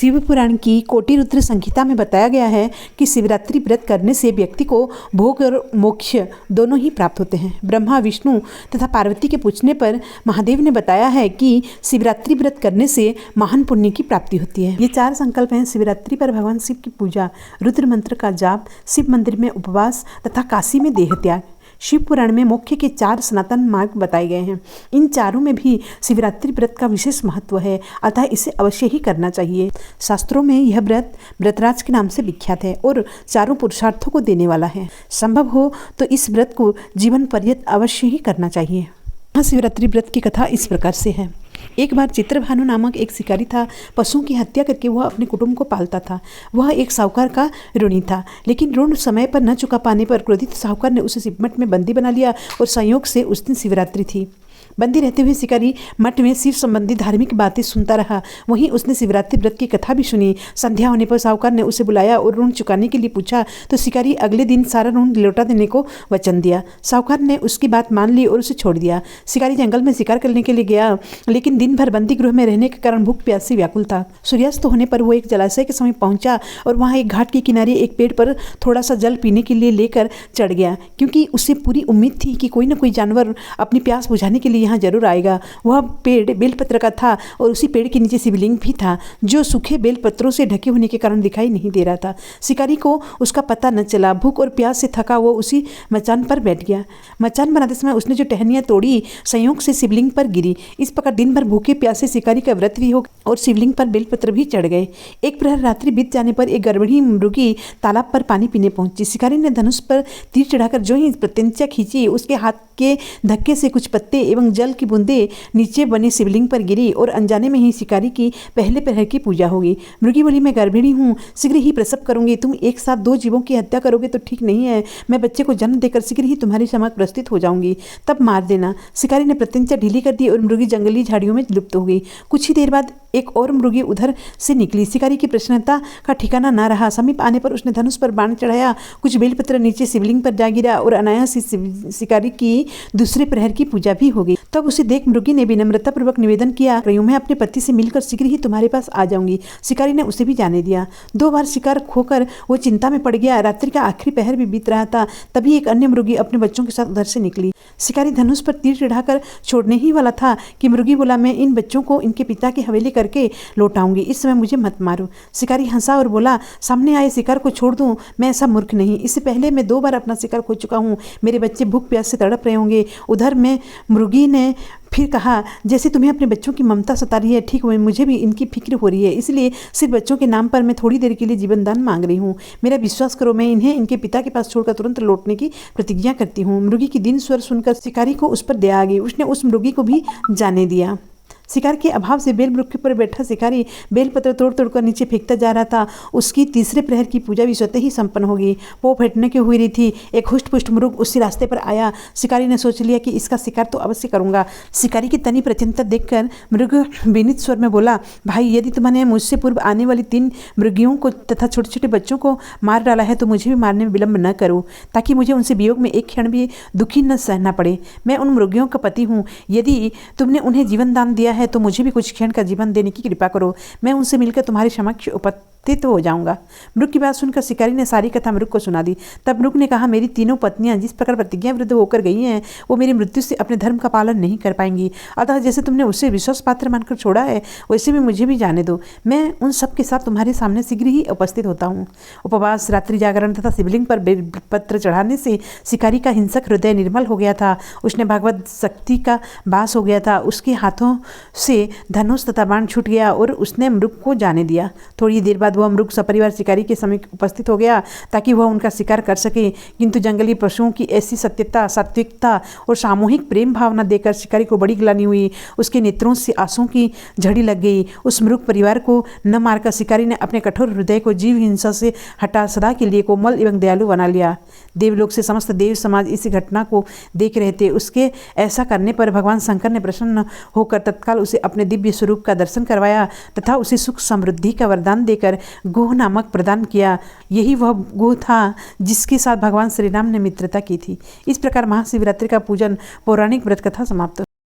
शिव पुराण की कोटि रुद्र संहिता में बताया गया है कि शिवरात्रि व्रत करने से व्यक्ति को भोग और मोक्ष दोनों ही प्राप्त होते हैं। ब्रह्मा, विष्णु तथा पार्वती के पूछने पर महादेव ने बताया है कि शिवरात्रि व्रत करने से महान पुण्य की प्राप्ति होती है। ये 4 संकल्प हैं: शिवरात्रि पर भगवान शिव की पूजा, रुद्र मंत्र का जाप, शिव मंदिर में उपवास तथा काशी में देह त्याग। शिव पुराण में मोक्ष के 4 सनातन मार्ग बताए गए हैं। इन चारों में भी शिवरात्रि व्रत का विशेष महत्व है, अतः इसे अवश्य ही करना चाहिए। शास्त्रों में यह व्रत व्रतराज के नाम से विख्यात है और चारों पुरुषार्थों को देने वाला है। संभव हो तो इस व्रत को जीवन पर्यंत अवश्य ही करना चाहिए। शिवरात्रि व्रत की कथा इस प्रकार से है। एक बार चित्रभानु नामक एक शिकारी था। पशुओं की हत्या करके वह अपने कुटुंब को पालता था। वह एक साहूकार का ऋणी था, लेकिन ऋण समय पर न चुका पाने पर क्रोधित साहूकार ने उसे सिपमठ में बंदी बना लिया और संयोग से उस दिन शिवरात्रि थी। बंदी रहते हुए शिकारी मठ में शिव संबंधी धार्मिक बातें सुनता रहा। वहीं उसने शिवरात्रि व्रत की कथा भी सुनी। संध्या होने पर साहूकार ने उसे बुलाया और ऋण चुकाने के लिए पूछा तो शिकारी अगले दिन सारा ऋण लौटा देने को वचन दिया। साहूकार ने उसकी बात मान ली और उसे छोड़ दिया। शिकारी जंगल में शिकार करने के लिए गया, लेकिन दिन भर बंदी गृह में रहने के कारण भूख प्यास से व्याकुल था। सूर्यास्त होने पर वो एक जलाशय के समीप पहुंचा और वहां एक घाट के किनारे एक पेड़ पर थोड़ा सा जल पीने के लिए लेकर चढ़ गया, क्योंकि उसे पूरी उम्मीद थी कि कोई न कोई जानवर अपनी प्यास बुझाने के लिए यहाँ जरूर आएगा। वह पेड़ बेलपत्र का था और उसी पेड़ के नीचे शिवलिंग भी था, जो सूखे बेलपत्रों से ढके होने के कारण दिखाई नहीं दे रहा था। शिकारी को उसका पता न चला। भूख और प्यास से थका वो उसी मचान पर बैठ गया। मचान बनाते समय उसने जो टहनियाँ तोड़ी, संयोग से शिवलिंग पर गिरी। इस प्रकार दिन भर भूखे प्यासे शिकारी का व्रत भी हो और शिवलिंग पर बेलपत्र भी चढ़ गए। एक प्रहर रात्रि बीत जाने पर एक गर्भिणी मृगी तालाब पर पानी पीने पहुंची। शिकारी ने धनुष पर तीर चढ़ाकर जो ही प्रत्यंचा खींची, उसके हाथ के धक्के से कुछ पत्ते एवं जल की बूंदे नीचे बने शिवलिंग पर गिरी और अनजाने में ही शिकारी की पहले प्रहर की पूजा होगी। मृगी बोली, मैं गर्भिणी हूँ, शीघ्र ही प्रसव करूंगी। तुम एक साथ 2 जीवों की हत्या करोगे तो ठीक नहीं है। मैं बच्चे को जन्म देकर शीघ्र ही तुम्हारी समक्ष प्रस्तुत हो जाऊंगी, तब मार देना। शिकारी ने प्रत्यंचा ढीली कर दी और मृगी जंगली झाड़ियों में लुप्त हो गई। कुछ ही देर बाद एक और मृगी उधर से निकली। शिकारी की प्रसन्नता का ठिकाना न रहा। समीप आने पर उसने धनुष पर बाण चढ़ाया। कुछ बेलपत्र नीचे शिवलिंग पर जा गिरा और अनायास शिकारी की दूसरे प्रहर की पूजा भी हो गई। तब उसे देख मृगी ने विनम्रता पूर्वक निवेदन किया, मैं अपने पति से मिलकर शीघ्र ही तुम्हारे पास आ जाऊंगी। शिकारी ने उसे भी जाने दिया। 2 बार शिकार खोकर वो चिंता में पड़ गया। रात्रि का आखिरी पहर भी बीत रहा था, तभी एक अन्य मृगी अपने बच्चों के साथ उधर से निकली। शिकारी धनुष पर तीर चढ़ाकर छोड़ने ही वाला था कि मृगी बोला, मैं इन बच्चों को इनके पिता के हवेले करके लौटाऊंगी, इस समय मुझे मत मारो। शिकारी हंसा और बोला, सामने आए शिकार को छोड़ दूं? मैं ऐसा मूर्ख नहीं। इससे पहले मैं 2 बार अपना शिकार खो चुका हूँ। मेरे बच्चे भूख प्यास से तड़प रहे होंगे। उधर में मृगी ने फिर कहा, जैसे तुम्हें अपने बच्चों की ममता सता रही है, ठीक है, मुझे भी इनकी फिक्र हो रही है। इसलिए सिर्फ बच्चों के नाम पर मैं थोड़ी देर के लिए जीवन दान मांग रही हूँ। मेरा विश्वास करो, मैं इन्हें इनके पिता के पास छोड़कर तुरंत लौटने की प्रतिज्ञा करती हूँ। मृगी की दीन स्वर सुनकर शिकारी को उस पर दया आ गई। उसने उस मृगी को भी जाने दिया। शिकार के अभाव से बेल वृक्ष पर बैठा शिकारी बेलपत्र तोड़ तोड़ कर नीचे फेंकता जा रहा था। उसकी तीसरे प्रहर की पूजा भी स्वतः ही संपन्न होगी। वो फटने की हुई रही थी। एक हुष्ट पुष्ट मृग उसी रास्ते पर आया। शिकारी ने सोच लिया कि इसका शिकार तो अवश्य करूंगा। शिकारी की तनी प्रचन्नता देखकर मृग विनीत स्वर में बोला, भाई, यदि तुमने मुझसे पूर्व आने वाली 3 मृगियों को तथा छोटे छोटे बच्चों को मार डाला है तो मुझे भी मारने में विलंब न करो, ताकि मुझे उनसे वियोग में एक क्षण भी दुखी न सहना पड़े। मैं उन मृगियों का पति हूँ। यदि तुमने उन्हें जीवन दान दिया है तो मुझे भी कुछ क्षण का जीवन देने की कृपा करो। मैं उनसे मिलकर तुम्हारे समक्ष उपस्थित हो जाऊंगा। मृग की बात सुनकर शिकारी ने सारी कथा मृग को सुना दी। तब मृग ने कहा, मेरी 3 पत्नियां जिस प्रकार प्रतिज्ञा विरुद्ध होकर गई हैं, वो मेरी मृत्यु से अपने धर्म का पालन नहीं कर पाएंगी। अतः जैसे तुमने उसे विश्वास पात्र मानकर छोड़ा है, वैसे भी मुझे भी जाने दो। मैं उन सब के साथ तुम्हारे सामने शीघ्र ही उपस्थित होता हूँ। उपवास, रात्रि जागरण तथा शिवलिंग पर बेलपत्र चढ़ाने से शिकारी का हिंसक हृदय निर्मल हो गया था। उसने भगवत शक्ति का वास हो गया था। उसके हाथों से धनुष तथा बाण छूट गया और उसने मृग को जाने दिया। थोड़ी देर बाद वह मृग सपरिवार शिकारी के समीप उपस्थित हो गया ताकि वह उनका शिकार कर सके, किंतु जंगली पशुओं की ऐसी सत्यता, सात्विकता और सामूहिक प्रेम भावना देखकर शिकारी को बड़ी ग्लानि हुई। उसके नेत्रों से आंसुओं की झड़ी लग गई। उस मृग परिवार को न मारकर शिकारी ने अपने कठोर हृदय को जीव हिंसा से हटा सदा के लिए कोमल एवं दयालु बना लिया। देवलोक से समस्त देव समाज इस घटना को देख रहे थे। उसके ऐसा करने पर भगवान शंकर ने प्रसन्न होकर तत्काल उसे अपने दिव्य स्वरूप का दर्शन करवाया तथा उसे सुख समृद्धि का वरदान देकर गोह नामक प्रदान किया। यही वह गोह था जिसके साथ भगवान श्री राम ने मित्रता की थी। इस प्रकार महाशिवरात्रि का पूजन पौराणिक व्रत कथा समाप्त।